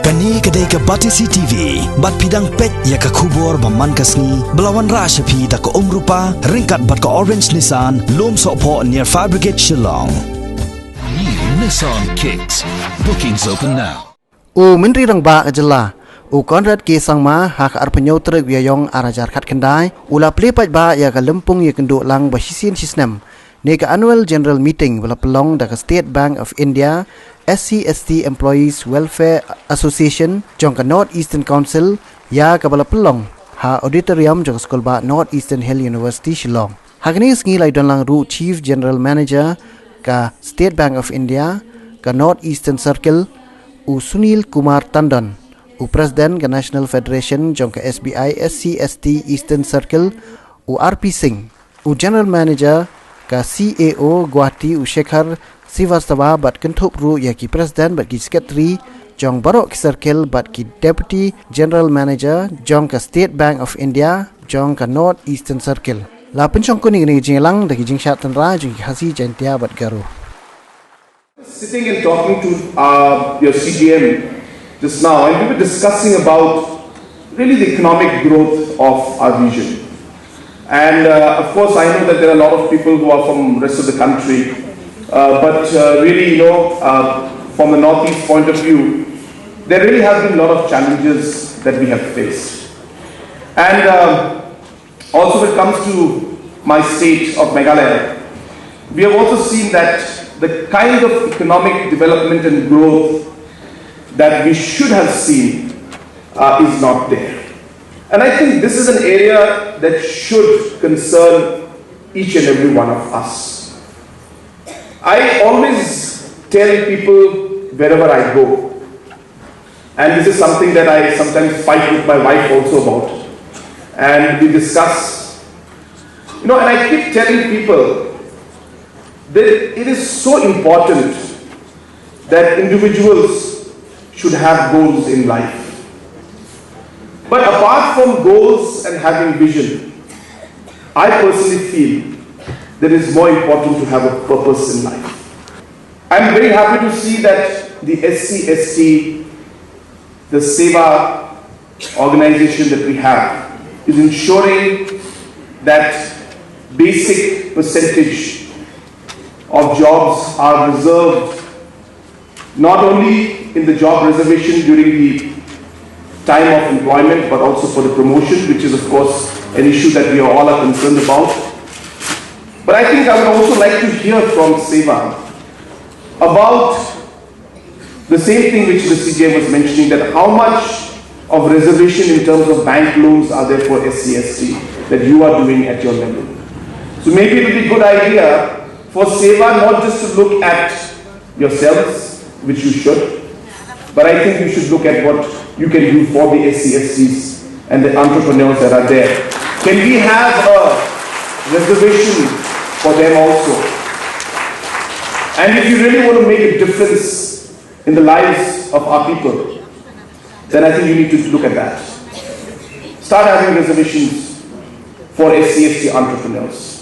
Kani kedai ke Batisi TV, bat pidang pet ya ke kubur baman kasni, belawan rasa pi tak ke rupa, ringkat bat ke orange Nissan, lom sokpo near Fabricate Shillong. New Nissan Kicks. Bookings open now. Menteri rang ba kejela. Conrad ke Sangma hak arpenyo trek wiayong arajar khat kendai. La plepat ba ya ke lempung ya kenduk lang basisin sistem. Ne ke annual general meeting bela pelong da ke State Bank of India SC/ST Employees Welfare Association jong ke North Eastern Council ya ke bela pelong ha auditorium jong sekolah ba North Eastern Hill University Shillong. Hakni sngi lai don lang ru Chief General Manager ke State Bank of India ke North Eastern Circle Sunil Kumar Tandon, President ke National Federation jong ke SBI SC/ST Eastern Circle RP Singh, General Manager ke CAO Guwahati Shekhar Sivastava bat kentup ru ya ki President bat ki Secretary jong Barok Circle bat ki Deputy General Manager jong ke State Bank of India jong ke North Eastern Circle. La pencong kuning ni jinglang da ki jingshat tanra jong ki hasi jantia bat garu. Sitting and talking to your CGM just now, and we were discussing about really the economic growth of our region. And of course, I know that there are a lot of people who are from the rest of the country, but really, from the Northeast point of view, there really have been a lot of challenges that we have faced. And also when it comes to my state of Meghalaya, we have also seen that the kind of economic development and growth that we should have seen is not there. And I think this is an area that should concern each and every one of us. I always tell people wherever I go, and this is something that I sometimes fight with my wife also about, and we discuss, and I keep telling people that it is so important that individuals should have goals in life. But apart from goals and having vision, I personally feel that it is more important to have a purpose in life. I'm very happy to see that the SC/ST, the Seva organization that we have, is ensuring that basic percentage of jobs are reserved not only in the job reservation during the time of employment, but also for the promotion, which is of course an issue that we all are concerned about. But I think I would also like to hear from Seva about the same thing which the CJ was mentioning, that how much of reservation in terms of bank loans are there for SC/ST that you are doing at your level. So maybe it would be a good idea for Seva not just to look at yourselves, which you should, but I think you should look at what you can do for the SC/STs and the entrepreneurs that are there. Can we have a reservation for them also? And if you really want to make a difference in the lives of our people, then I think you need to look at that. Start having reservations for SC/ST entrepreneurs.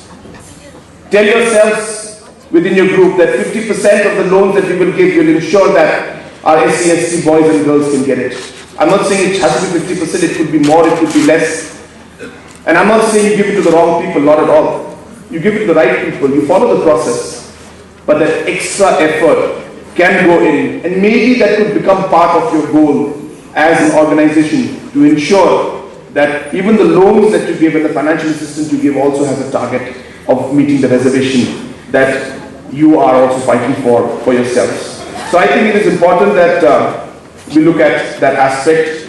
Tell yourselves within your group that 50% of the loans that we will give will ensure that our SC/ST boys and girls can get it. I'm not saying it has to be 50%, it could be more, it could be less. And I'm not saying you give it to the wrong people, not at all. You give it to the right people, you follow the process. But that extra effort can go in, and maybe that could become part of your goal as an organization to ensure that even the loans that you give and the financial assistance you give also has a target of meeting the reservation that you are also fighting for yourselves. So I think it is important that we look at that aspect.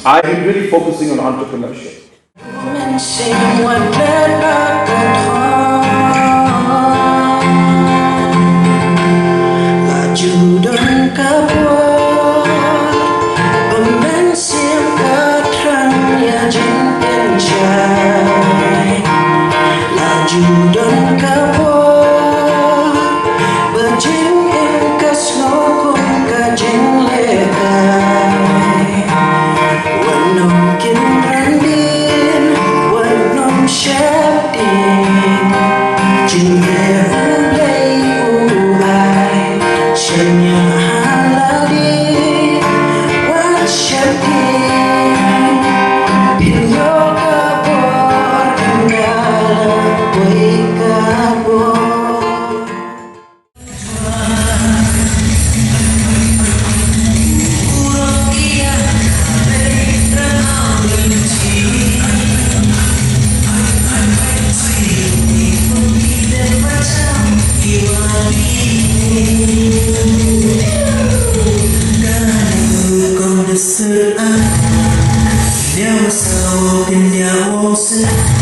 I've been really focusing on entrepreneurship. Hãy subscribe cho kênh Ghiền Mì Gõ để không bỏ lỡ Sangma.